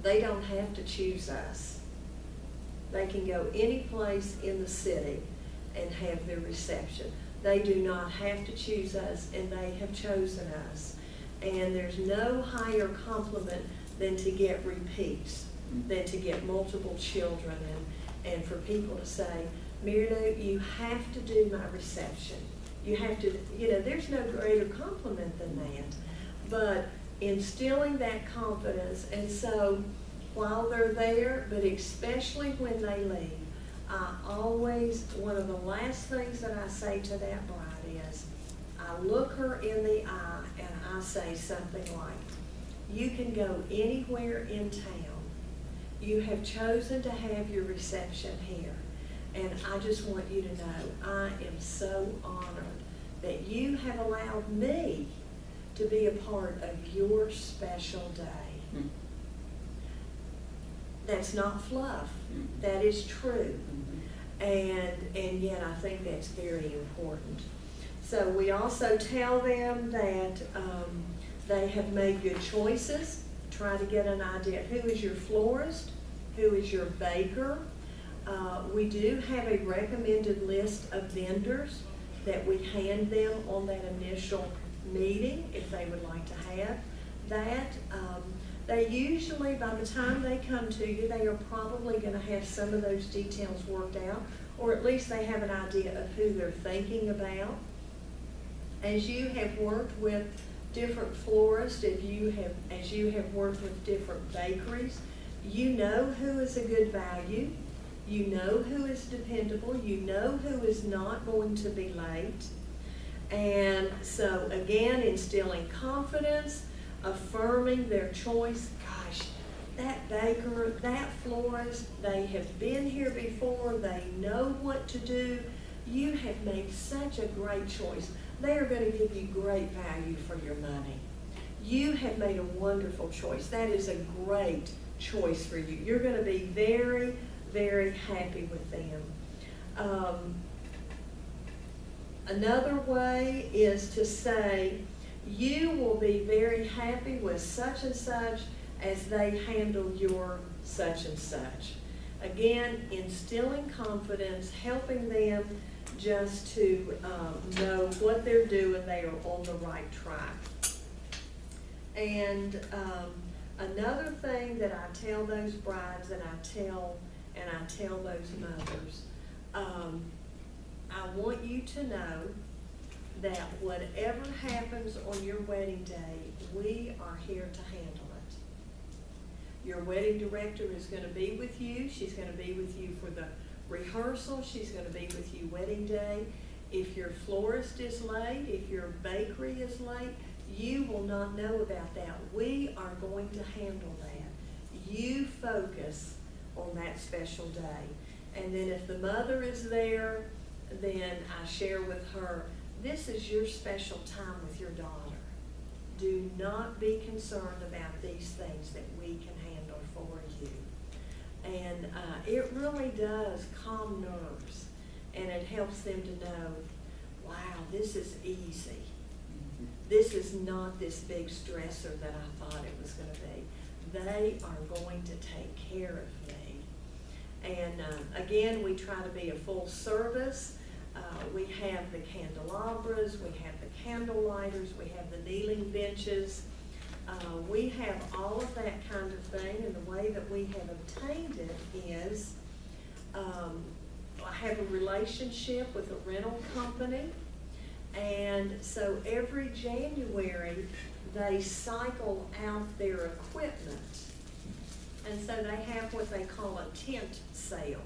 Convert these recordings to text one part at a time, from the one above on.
they don't have to choose us. They can go any place in the city and have their reception. They do not have to choose us, and they have chosen us. And there's no higher compliment than to get repeats, than to get multiple children, and for people to say, Marylou, you have to do my reception. You have to, there's no greater compliment than that. But instilling that confidence, and so while they're there, but especially when they leave, I always, one of the last things that I say to that bride is, I look her in the eye and I say something like, you can go anywhere in town. You have chosen to have your reception here. And I just want you to know, I am so honored that you have allowed me to be a part of your special day. Mm-hmm. That's not fluff. Mm-hmm. That is true. Mm-hmm. And yet I think that's very important. So we also tell them that they have made good choices. Try to get an idea. Who is your florist? Who is your baker? We do have a recommended list of vendors that we hand them on that initial meeting if they would like to have that. They usually, by the time they come to you, they are probably going to have some of those details worked out, or at least they have an idea of who they're thinking about. As you have worked with different florists, as you have worked with different bakeries, you know who is a good value. You know who is dependable. You know who is not going to be late. And so, again, instilling confidence, affirming their choice. Gosh, that baker, that florist, they have been here before. They know what to do. You have made such a great choice. They are going to give you great value for your money. You have made a wonderful choice. That is a great choice for you. You're going to be very, very happy with them. Another way is to say, you will be very happy with such and such as they handle your such and such. Again, instilling confidence, helping them just to know what they're doing, they are on the right track. And another thing that I tell those brides and I tell those mothers, I want you to know that whatever happens on your wedding day, we are here to handle it. Your wedding director is going to be with you. She's going to be with you for the rehearsal. She's going to be with you wedding day. If your florist is late, if your bakery is late, you will not know about that. We are going to handle that. You focus on that special day. And then if the mother is there, then I share with her, this is your special time with your daughter. Do not be concerned about these things that we can handle for you. And it really does calm nerves, and it helps them to know, wow, this is easy. This is not this big stressor that I thought it was going to be. They are going to take care of me. And again, we try to be a full service. We have the candelabras, we have the candle lighters, we have the kneeling benches. We have all of that kind of thing, and the way that we have obtained it is I have a relationship with a rental company, and so every January they cycle out their equipment, and so they have what they call a tent sale.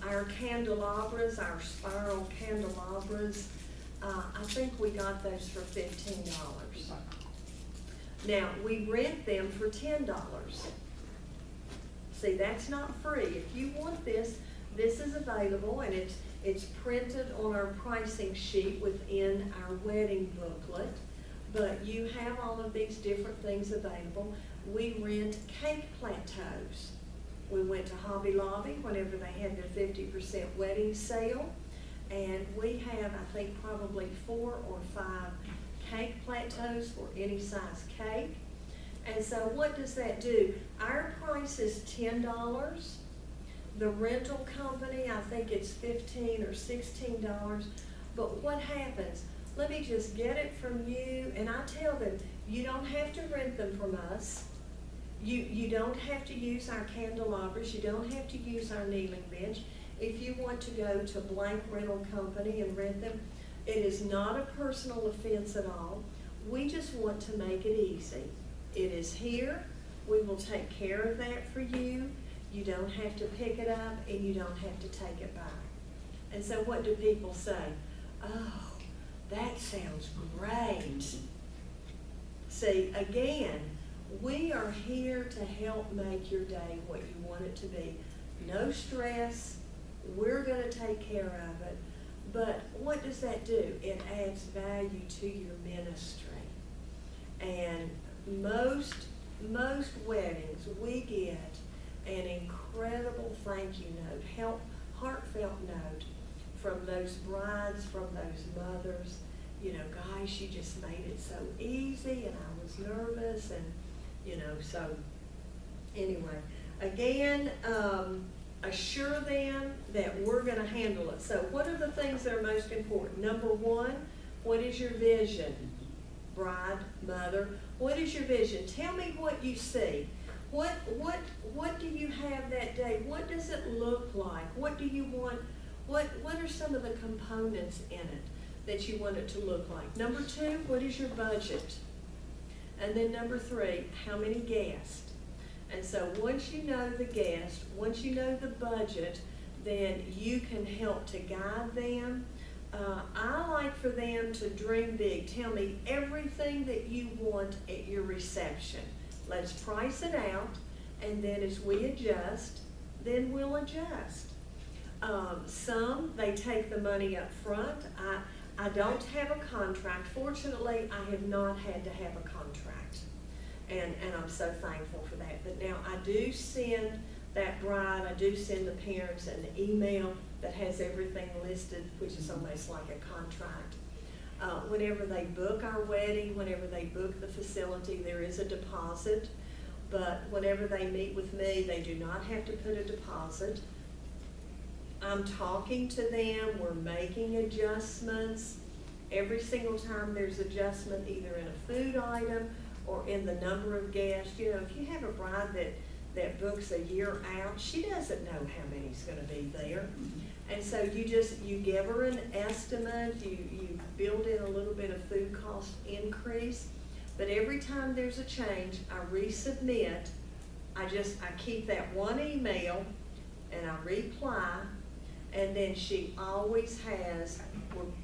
Our candelabras, our spiral candelabras, I think we got those for $15. Now, we rent them for $10. See, that's not free. If you want this, this is available, and it's printed on our pricing sheet within our wedding booklet. But you have all of these different things available. We rent cake plateaus. We went to Hobby Lobby whenever they had their 50% wedding sale, and we have, I think, probably 4 or 5 cake plateaus for any size cake. And so what does that do? Our price is $10. The rental company, I think it's $15 or $16. But what happens? Let me just get it from you, and I tell them, you don't have to rent them from us. You don't have to use our candelabras. You don't have to use our kneeling bench. If you want to go to blank rental company and rent them, it is not a personal offense at all. We just want to make it easy. It is here. We will take care of that for you. You don't have to pick it up, and you don't have to take it back. And so what do people say? Oh, that sounds great. See, again, we are here to help make your day what you want it to be. No stress. We're going to take care of it. But what does that do? It adds value to your ministry. And most weddings, we get an incredible thank you note, heartfelt note from those brides, from those mothers. You know, guys, you just made it so easy, and I was nervous, and, you know, so anyway. Again, assure them that we're going to handle it. So what are the things that are most important? Number one, what is your vision? Bride, mother, what is your vision? Tell me what you see. What do you have that day? What does it look like? What do you want? What are some of the components in it that you want it to look like? Number two, what is your budget? And then number three, how many guests? And so once you know the guest, once you know the budget, then you can help to guide them. I like for them to dream big. Tell me everything that you want at your reception. Let's price it out, and then as we adjust, then we'll adjust. Some, they take the money up front. I don't have a contract. Fortunately, I have not had to have a contract, and I'm so thankful for that. But now I do send that bride, I do send the parents an email that has everything listed, which is almost like a contract. Whenever they book our wedding, whenever they book the facility, there is a deposit. But whenever they meet with me, they do not have to put a deposit. I'm talking to them, we're making adjustments. Every single time there's adjustment, either in a food item or in the number of guests. You know, if you have a bride that books a year out, she doesn't know how many's gonna be there. And so you give her an estimate, you build in a little bit of food cost increase, but every time there's a change, I resubmit. I keep that one email and I reply, and then she always has,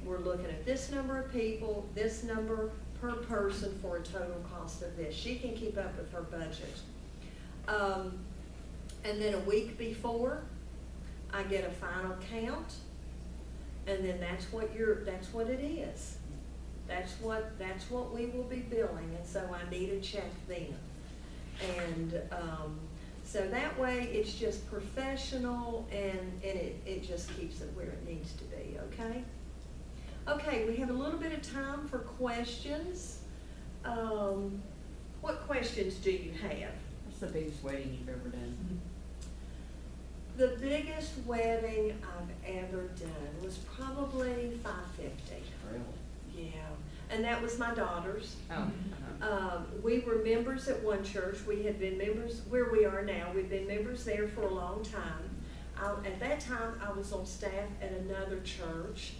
we're looking at this number of people, this number per person for a total cost of this. She can keep up with her budget. And then a week before, I get a final count, and then that's what it is. That's what we will be billing, and so I need a check then. And so that way it's just professional, and it just keeps it where it needs to be, okay? Okay, we have a little bit of time for questions. What questions do you have? What's the biggest wedding you've ever done? The biggest wedding I've ever done was probably $550. Really? Yeah, and that was my daughter's. Oh. We were members at one church. We had been members where we are now. We've been members there for a long time. At that time, I was on staff at another church,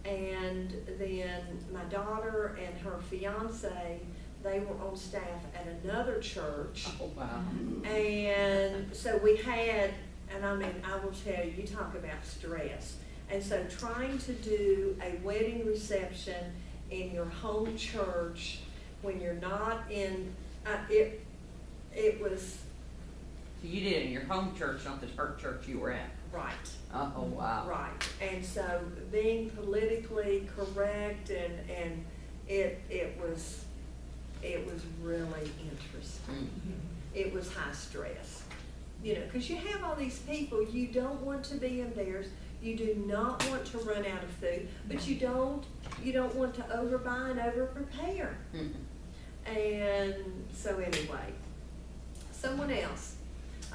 and then my daughter and her fiance, they were on staff at another church. Oh, wow. And so we had, and I mean, I will tell you, you talk about stress. And so trying to do a wedding reception in your home church when you're not in, it was. So you did it in your home church, not the church you were at? Right. Oh, wow. Right. And so being politically correct, and it was really interesting. It was high stress, you know, because you have all these people, you don't want to be embarrassed, you do not want to run out of food, but you don't want to overbuy and over prepare. And so anyway, someone else.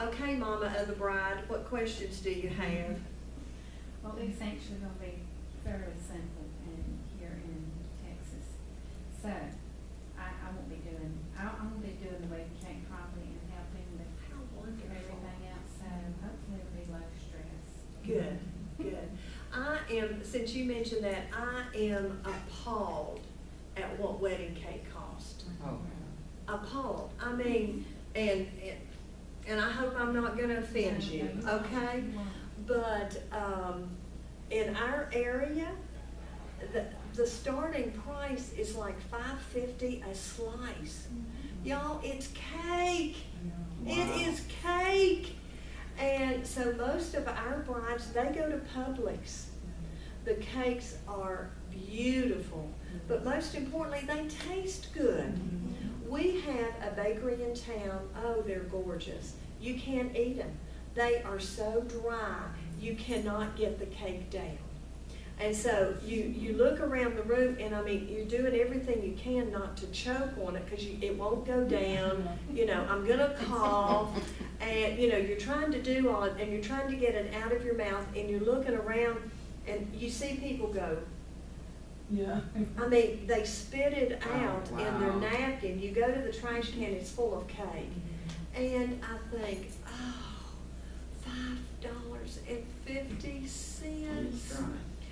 Okay, Mama of the Bride, what questions do you have? Well, it's actually gonna be fairly simple here in Texas. So, I won't be doing, I'm gonna be doing the wedding cake properly and helping with How wonderful. everything else, so hopefully it'll be low stress. Good, good. I am, since you mentioned that, I am appalled at what wedding cake cost. Oh. Appalled. I mean, and I hope I'm not gonna offend you, okay? But, in our area, the starting price is like $5.50 a slice. Y'all, it's cake. It is cake. And so most of our brides, they go to Publix. The cakes are beautiful, but most importantly, they taste good. We have a bakery in town. Oh, they're gorgeous. You can't eat them. They are so dry, you cannot get the cake down. And so you look around the room, and I mean, you're doing everything you can not to choke on it, because it won't go down. You know, I'm gonna cough, and you know, you're trying to do all, and you're trying to get it out of your mouth, and you're looking around, and you see people go. Yeah. I mean, they spit it out Oh, in their wow. napkin. You go to the trash can, it's full of cake. And I think, oh, $5.50.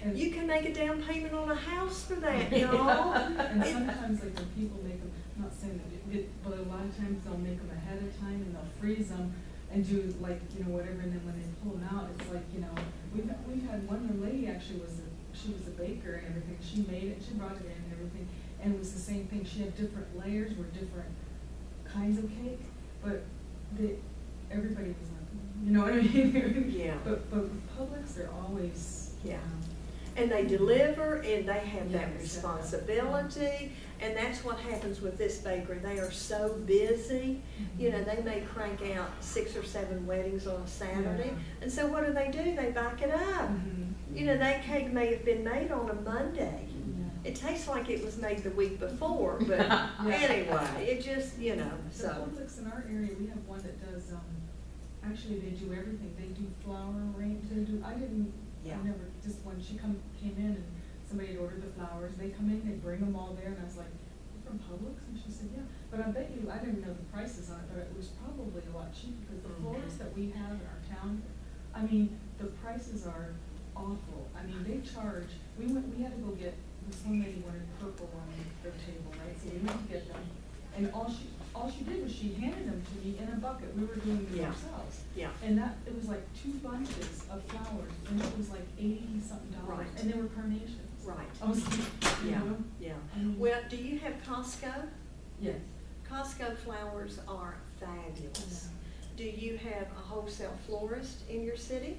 And, You can make a down payment on a house for that, y'all. and sometimes, like, when people make them, not saying that but a lot of times they'll make them ahead of time and they'll freeze them and do like, you know, whatever, and then when they pull them out, it's like, you know, we've had one young lady actually she was a baker and everything. She made it, she brought it in and everything, and it was the same thing. She had different layers with different kinds of cake, but everybody was like, you know what I mean? Yeah. But Publix, they're always, Yeah. And they deliver, and they have that Yes. responsibility, and that's what happens with this bakery. They are so busy. You know, they may crank out 6 or 7 weddings on a Saturday, Yeah. and so what do? They back it up. You know, that cake may have been made on a Monday. Yeah. It tastes like it was made the week before, but anyway, it just, you know, The so. Publix in our area, we have one that does, actually they do everything. They do flower arrange, Yeah. I never, just when she came in and somebody had ordered the flowers, they come in, they bring them all there, and I was like, "You're from Publix?" And she said, "Yeah." But I bet you, I didn't know the prices on it, but it was probably a lot cheaper, because the florists that we have in our town, I mean, the prices are awful. I mean, they charge, we had to go get, this one lady wanted purple on their table, right? So we went to get them, and all she did was she handed them to me in a bucket. We were doing them Yeah. ourselves. Yeah. And it was like 2 bunches of flowers, and it was like $80-something, Right. and they were carnations. Right. I was like, you Yeah, know? yeah. I mean- Well, do you have Costco? Yes. Costco flowers are fabulous. Do you have a wholesale florist in your city?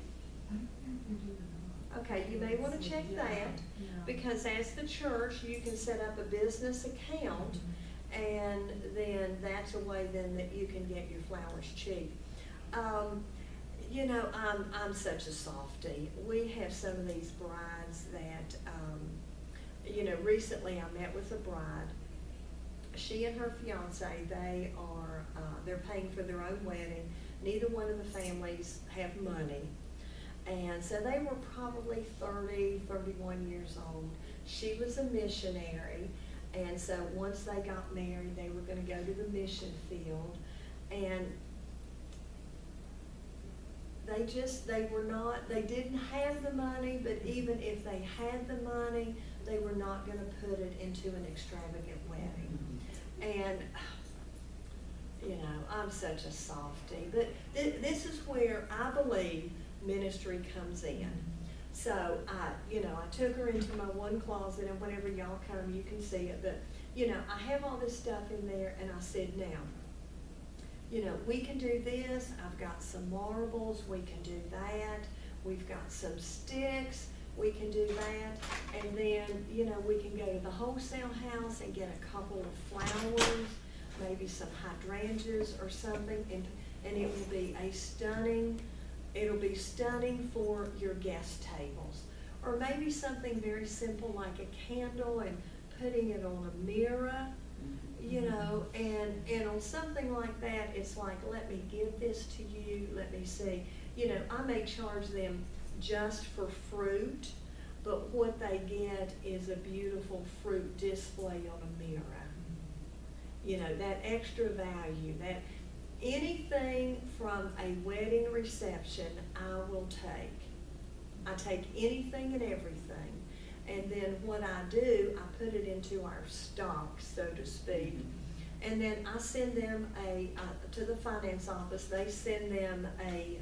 I don't think we do that. Okay, you may want to check Yeah, that, yeah. because as the church, you can set up a business account, and then that's a way then that you can get your flowers cheap. You know, I'm such a softie. We have some of these brides that, you know, recently I met with a bride. She and her fiance, they're paying for their own wedding. Neither one of the families have money. And so they were probably 30, 31 years old. She was a missionary, and so once they got married, they were going to go to the mission field, and they didn't have the money, but even if they had the money, they were not going to put it into an extravagant wedding. And you know, I'm such a softie, but this is where I believe ministry comes in. So I took her into my one closet, and whenever y'all come, you can see it. But you know, I have all this stuff in there, and I said, now, you know, we can do this. I've got some marbles. We can do that. We've got some sticks. We can do that. And then, you know, we can go to the wholesale house and get a couple of flowers, maybe some hydrangeas or something, and it will be it'll be stunning for your guest tables. Or maybe something very simple like a candle and putting it on a mirror. you know, and on something like that, it's like, let me give this to you, let me see. You know, I may charge them just for fruit, but what they get is a beautiful fruit display on a mirror. You know, that extra value, that anything from a wedding reception, I will take. I take anything and everything. And then what I do, I put it into our stock, so to speak. And then I send them to the finance office, they send them a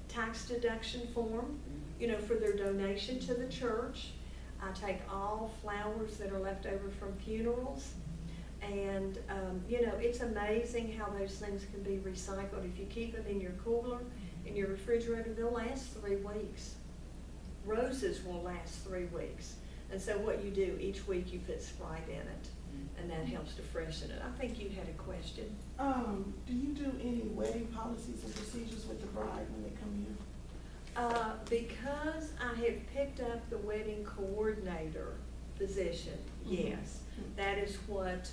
tax deduction form, you know, for their donation to the church. I take all flowers that are left over from funerals. And, you know, it's amazing how those things can be recycled. If you keep them in your cooler, in your refrigerator, they'll last 3 weeks. Roses will last 3 weeks. And so what you do, each week you put Sprite in it, and that helps to freshen it. I think you had a question. Do you do any wedding policies and procedures with the bride when they come in? Because I have picked up the wedding coordinator position, yes. That is what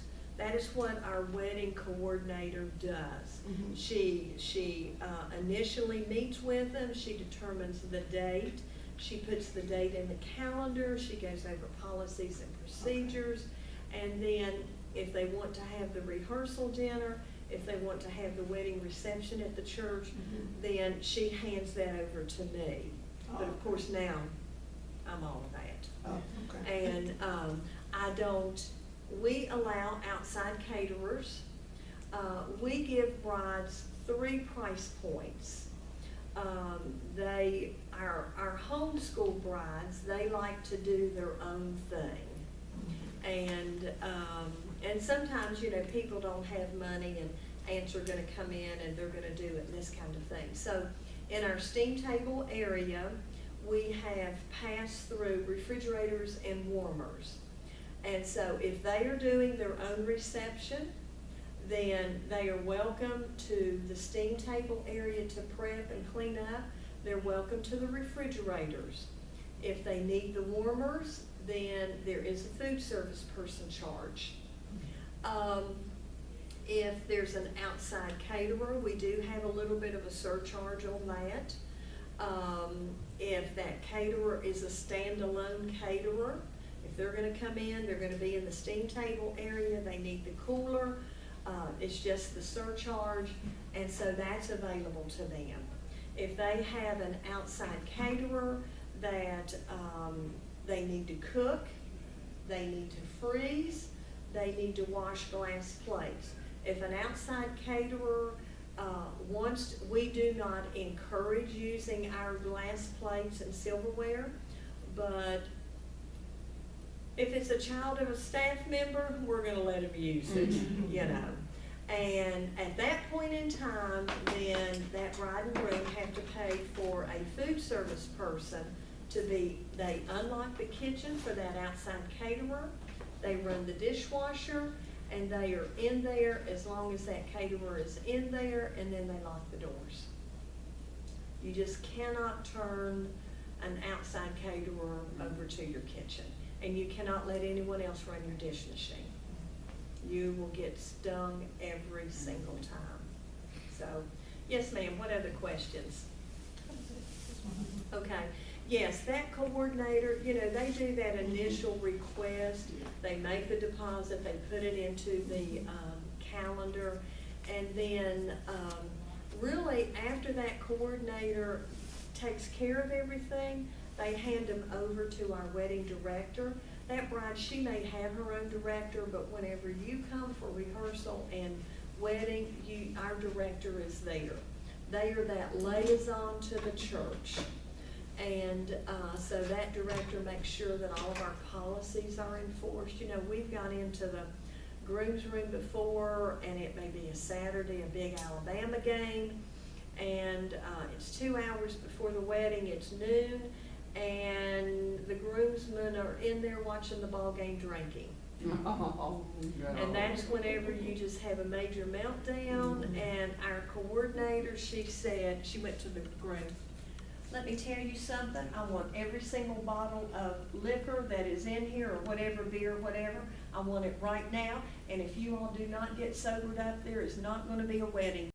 our wedding coordinator does. Mhm. She initially meets with them, she determines the date, she puts the date in the calendar, she goes over policies and procedures, and then if they want to have the rehearsal dinner, if they want to have the wedding reception at the church, then she hands that over to me. But of course now, I'm all of that. Oh, okay. And we allow outside caterers. We give brides 3 price points. Our homeschool brides, they like to do their own thing. And sometimes, you know, people don't have money and aunts are gonna come in and they're gonna do it and this kind of thing. So in our steam table area, we have pass-through refrigerators and warmers. And so if they are doing their own reception, then they are welcome to the steam table area to prep and clean up. They're welcome to the refrigerators. If they need the warmers, then there is a food service person charge. If there's an outside caterer, we do have a little bit of a surcharge on that. If that caterer is a standalone caterer, if they're gonna come in, they're gonna be in the steam table area, they need the cooler, it's just the surcharge, and so that's available to them. If they have an outside caterer that they need to cook, they need to freeze, they need to wash glass plates. If an outside caterer we do not encourage using our glass plates and silverware, but if it's a child of a staff member, we're gonna let them use it, you know. And at that point in time, then that bride and groom have to pay for a food service person they unlock the kitchen for that outside caterer, they run the dishwasher, and they are in there as long as that caterer is in there, and then they lock the doors. You just cannot turn an outside caterer over to your kitchen, and you cannot let anyone else run your dish machine. You will get stung every single time. So, yes ma'am, what other questions? Okay, yes, that coordinator, you know, they do that initial request, they make the deposit, they put it into the calendar, and then really after that coordinator takes care of everything, they hand them over to our wedding director. That bride, she may have her own director, but whenever you come for rehearsal and wedding, our director is there. They are that liaison to the church. And so that director makes sure that all of our policies are enforced. You know, we've gone into the groom's room before, and it may be a Saturday, a big Alabama game, and it's 2 hours before the wedding, it's noon, and the groomsmen are in there watching the ball game drinking. Oh, no. And that's whenever you just have a major meltdown. And our coordinator, she said, she went to the groom, let me tell you something, I want every single bottle of liquor that is in here, or whatever, beer, whatever, I want it right now, and if you all do not get sobered up, there is not gonna be a wedding.